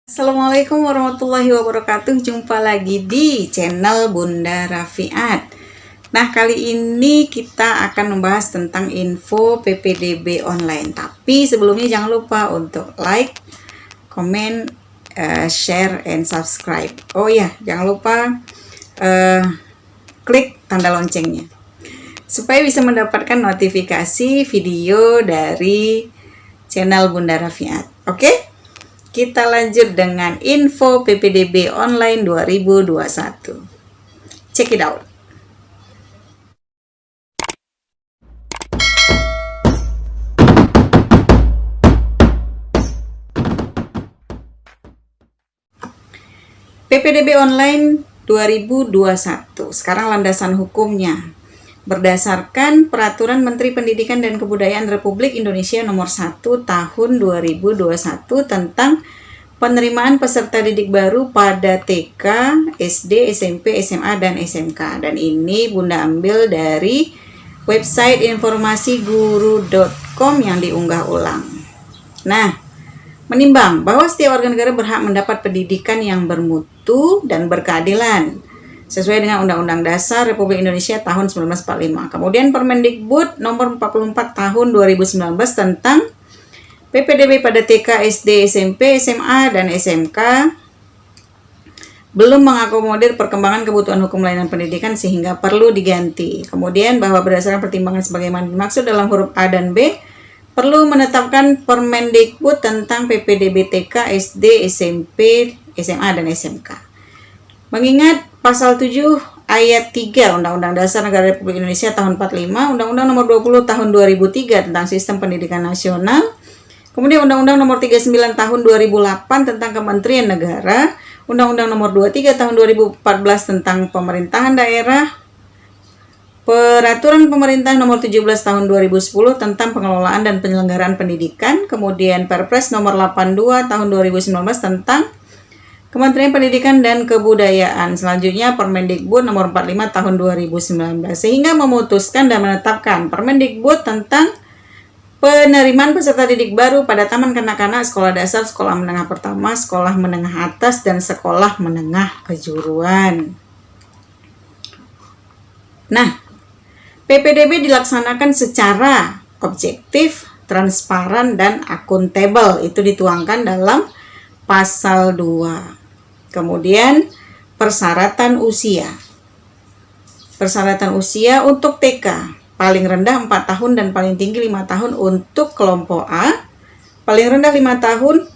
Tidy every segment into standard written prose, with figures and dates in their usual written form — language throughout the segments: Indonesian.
Assalamualaikum warahmatullahi wabarakatuh. Jumpa lagi di channel Bunda Rafiat. Nah, kali ini kita akan membahas tentang info PPDB online. Tapi sebelumnya jangan lupa untuk like, komen, share, and subscribe. Oh ya, jangan lupa klik tanda loncengnya supaya bisa mendapatkan notifikasi video dari channel Bunda Rafiat. Oke? Kita lanjut dengan info PPDB online 2021. Check it out. PPDB online 2021. Sekarang landasan hukumnya. Berdasarkan Peraturan Menteri Pendidikan dan Kebudayaan Republik Indonesia Nomor 1 Tahun 2021 tentang penerimaan peserta didik baru pada TK, SD, SMP, SMA, dan SMK. Dan ini Bunda ambil dari website informasiguru.com yang diunggah ulang. Nah, menimbang bahwa setiap warga negara berhak mendapat pendidikan yang bermutu dan berkeadilan sesuai dengan Undang-Undang Dasar Republik Indonesia tahun 1945. Kemudian Permendikbud nomor 44 tahun 2019 tentang PPDB pada TK, SD, SMP, SMA, dan SMK belum mengakomodir perkembangan kebutuhan hukum layanan pendidikan sehingga perlu diganti. Kemudian bahwa berdasarkan pertimbangan sebagaimana dimaksud dalam huruf A dan B, perlu menetapkan Permendikbud tentang PPDB TK, SD, SMP, SMA, dan SMK. Mengingat Pasal 7 Ayat 3 Undang-Undang Dasar Negara Republik Indonesia tahun 45, Undang-Undang Nomor 20 tahun 2003 tentang Sistem Pendidikan Nasional, kemudian Undang-Undang Nomor 39 tahun 2008 tentang Kementerian Negara, Undang-Undang Nomor 23 tahun 2014 tentang Pemerintahan Daerah, Peraturan Pemerintah Nomor 17 tahun 2010 tentang Pengelolaan dan Penyelenggaraan Pendidikan, kemudian Perpres Nomor 82 tahun 2019 tentang Kementerian Pendidikan dan Kebudayaan. Selanjutnya Permendikbud nomor 45 tahun 2019 sehingga memutuskan dan menetapkan Permendikbud tentang penerimaan peserta didik baru pada taman kanak-kanak, sekolah dasar, sekolah menengah pertama, sekolah menengah atas, dan sekolah menengah kejuruan. Nah, PPDB dilaksanakan secara objektif, transparan, dan akuntabel. Itu dituangkan dalam pasal 2. Kemudian persyaratan usia. Persyaratan usia untuk TK paling rendah 4 tahun dan paling tinggi 5 tahun untuk kelompok A, paling rendah 5 tahun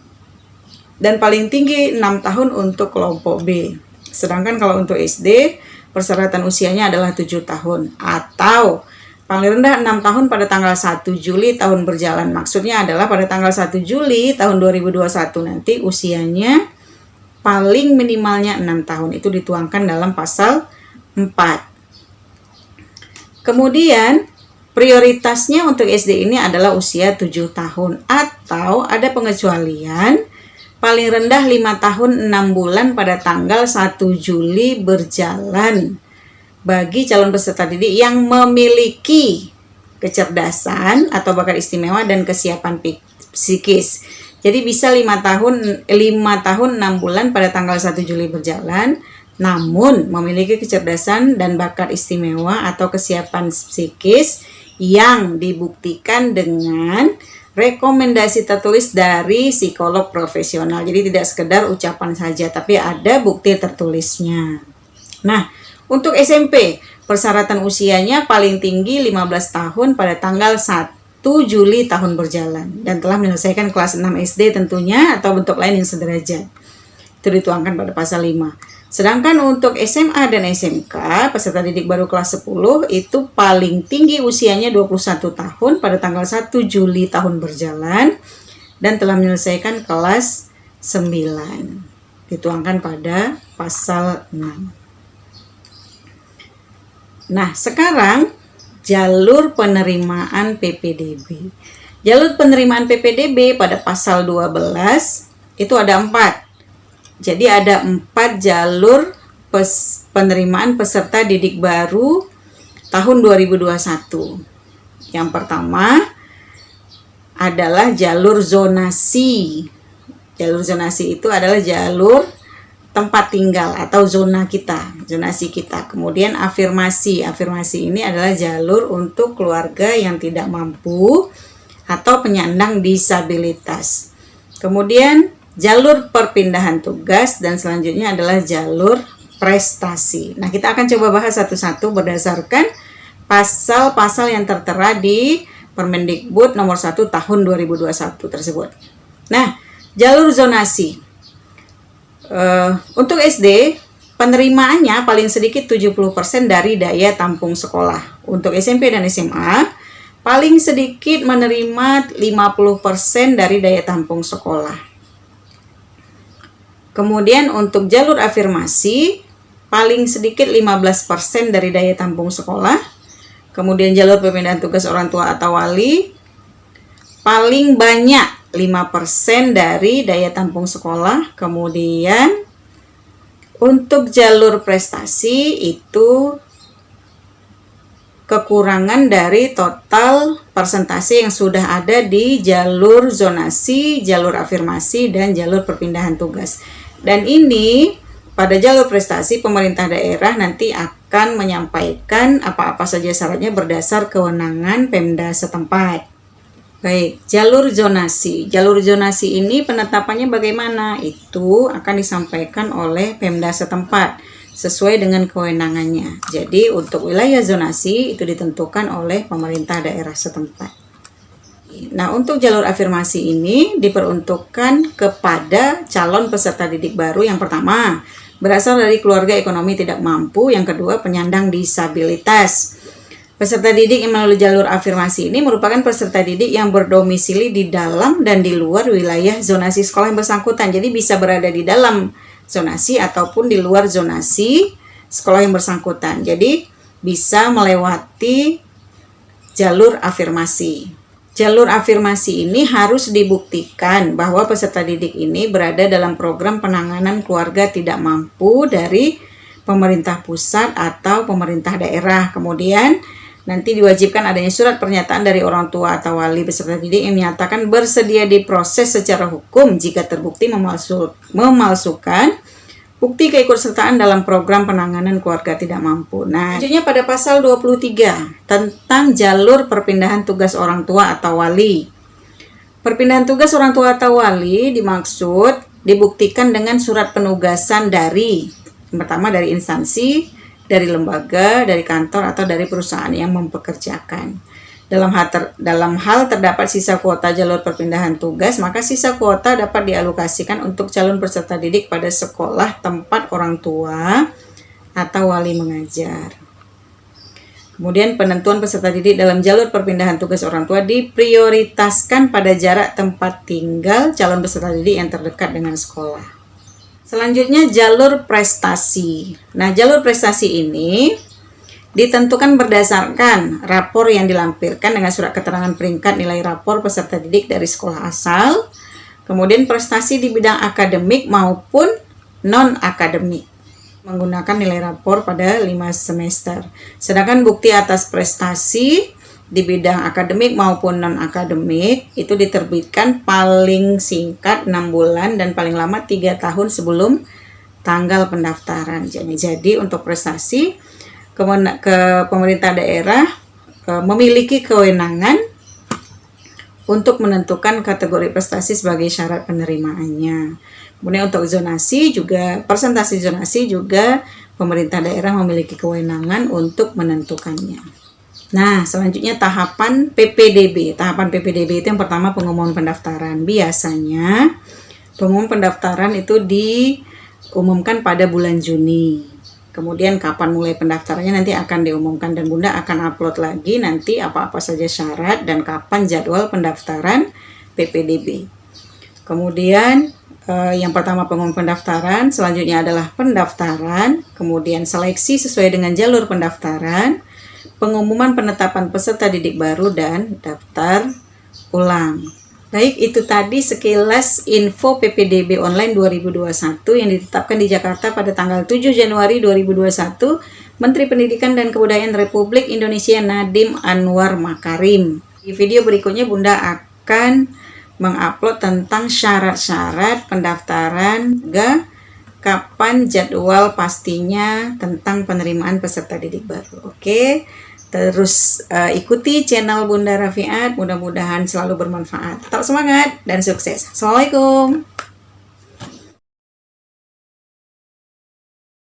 dan paling tinggi 6 tahun untuk kelompok B. Sedangkan kalau untuk SD, persyaratan usianya adalah 7 tahun atau paling rendah 6 tahun pada tanggal 1 Juli tahun berjalan. Maksudnya adalah pada tanggal 1 Juli tahun 2021 nanti usianya paling minimalnya 6 tahun. Itu dituangkan dalam pasal 4. Kemudian prioritasnya untuk SD ini adalah usia 7 tahun atau ada pengecualian paling rendah 5 tahun 6 bulan pada tanggal 1 Juli berjalan bagi calon peserta didik yang memiliki kecerdasan atau bakat istimewa dan kesiapan psikis. Jadi bisa 5 tahun 6 bulan pada tanggal 1 Juli berjalan, namun memiliki kecerdasan dan bakat istimewa atau kesiapan psikis yang dibuktikan dengan rekomendasi tertulis dari psikolog profesional. Jadi tidak sekedar ucapan saja, tapi ada bukti tertulisnya. Nah, untuk SMP, persyaratan usianya paling tinggi 15 tahun pada tanggal 1 Juli tahun berjalan dan telah menyelesaikan kelas 6 SD tentunya atau bentuk lain yang sederajat. Itu dituangkan pada pasal 5. Sedangkan untuk SMA dan SMK, peserta didik baru kelas 10 itu paling tinggi usianya 21 tahun pada tanggal 1 Juli tahun berjalan dan telah menyelesaikan kelas 9. Dituangkan pada pasal 6. Nah, sekarang jalur penerimaan PPDB. Jalur penerimaan PPDB pada pasal 12 itu ada 4. Jadi ada 4 jalur penerimaan peserta didik baru tahun 2021. Yang pertama adalah jalur zonasi. Jalur zonasi itu adalah jalur tempat tinggal atau zona kita, zonasi kita. Kemudian afirmasi. Afirmasi ini adalah jalur untuk keluarga yang tidak mampu atau penyandang disabilitas. Kemudian jalur perpindahan tugas dan selanjutnya adalah jalur prestasi. Nah, kita akan coba bahas satu-satu berdasarkan pasal-pasal yang tertera di Permendikbud nomor 1 tahun 2021 tersebut. Nah, jalur zonasi. Untuk SD, penerimaannya paling sedikit 70% dari daya tampung sekolah. Untuk SMP dan SMA, paling sedikit menerima 50% dari daya tampung sekolah. Kemudian untuk jalur afirmasi, paling sedikit 15% dari daya tampung sekolah. Kemudian jalur perpindahan tugas orang tua atau wali, paling banyak 5% dari daya tampung sekolah. Kemudian untuk jalur prestasi itu kekurangan dari total persentase yang sudah ada di jalur zonasi, jalur afirmasi, dan jalur perpindahan tugas. Dan ini pada jalur prestasi pemerintah daerah nanti akan menyampaikan apa-apa saja syaratnya berdasar kewenangan Pemda setempat. Baik, jalur zonasi. Jalur zonasi ini penetapannya bagaimana? Itu akan disampaikan oleh Pemda setempat sesuai dengan kewenangannya. Jadi untuk wilayah zonasi itu ditentukan oleh pemerintah daerah setempat. Nah, untuk jalur afirmasi ini diperuntukkan kepada calon peserta didik baru yang pertama, berasal dari keluarga ekonomi tidak mampu, yang kedua penyandang disabilitas. Peserta didik yang melalui jalur afirmasi ini merupakan peserta didik yang berdomisili di dalam dan di luar wilayah zonasi sekolah yang bersangkutan. Jadi bisa berada di dalam zonasi ataupun di luar zonasi sekolah yang bersangkutan. Jadi bisa melewati jalur afirmasi. Jalur afirmasi ini harus dibuktikan bahwa peserta didik ini berada dalam program penanganan keluarga tidak mampu dari pemerintah pusat atau pemerintah daerah. Kemudian nanti diwajibkan adanya surat pernyataan dari orang tua atau wali peserta didik yang menyatakan bersedia diproses secara hukum jika terbukti memalsukan bukti keikutsertaan dalam program penanganan keluarga tidak mampu. Nah, selanjutnya pada pasal 23 tentang jalur perpindahan tugas orang tua atau wali. Perpindahan tugas orang tua atau wali dimaksud dibuktikan dengan surat penugasan dari, yang pertama dari instansi, dari lembaga, dari kantor, atau dari perusahaan yang mempekerjakan. Dalam hal terdapat sisa kuota jalur perpindahan tugas, maka sisa kuota dapat dialokasikan untuk calon peserta didik pada sekolah tempat orang tua atau wali mengajar. Kemudian penentuan peserta didik dalam jalur perpindahan tugas orang tua diprioritaskan pada jarak tempat tinggal calon peserta didik yang terdekat dengan sekolah. Selanjutnya jalur prestasi. Nah, jalur prestasi ini ditentukan berdasarkan rapor yang dilampirkan dengan surat keterangan peringkat nilai rapor peserta didik dari sekolah asal, kemudian prestasi di bidang akademik maupun non-akademik, menggunakan nilai rapor pada 5 semester. Sedangkan bukti atas prestasi di bidang akademik maupun non-akademik itu diterbitkan paling singkat 6 bulan dan paling lama 3 tahun sebelum tanggal pendaftaran. Jadi untuk prestasi ke pemerintah daerah memiliki kewenangan untuk menentukan kategori prestasi sebagai syarat penerimaannya. Kemudian untuk zonasi juga, persentase zonasi juga pemerintah daerah memiliki kewenangan untuk menentukannya. Nah, selanjutnya tahapan PPDB. Tahapan PPDB itu yang pertama pengumuman pendaftaran. Biasanya pengumuman pendaftaran itu diumumkan pada bulan Juni. Kemudian kapan mulai pendaftarannya nanti akan diumumkan dan Bunda akan upload lagi nanti apa-apa saja syarat dan kapan jadwal pendaftaran PPDB. Kemudian yang pertama pengumuman pendaftaran, selanjutnya adalah pendaftaran, kemudian seleksi sesuai dengan jalur pendaftaran, pengumuman penetapan peserta didik baru dan daftar ulang. Baik, itu tadi sekilas info PPDB online 2021 yang ditetapkan di Jakarta pada tanggal 7 Januari 2021 Menteri Pendidikan dan Kebudayaan Republik Indonesia Nadiem Anwar Makarim. Di video berikutnya Bunda akan mengupload tentang syarat-syarat pendaftaran, kapan jadwal pastinya tentang penerimaan peserta didik baru. Oke, terus ikuti channel Bunda Rafiat, mudah-mudahan selalu bermanfaat. Tetap semangat dan sukses. Assalamualaikum.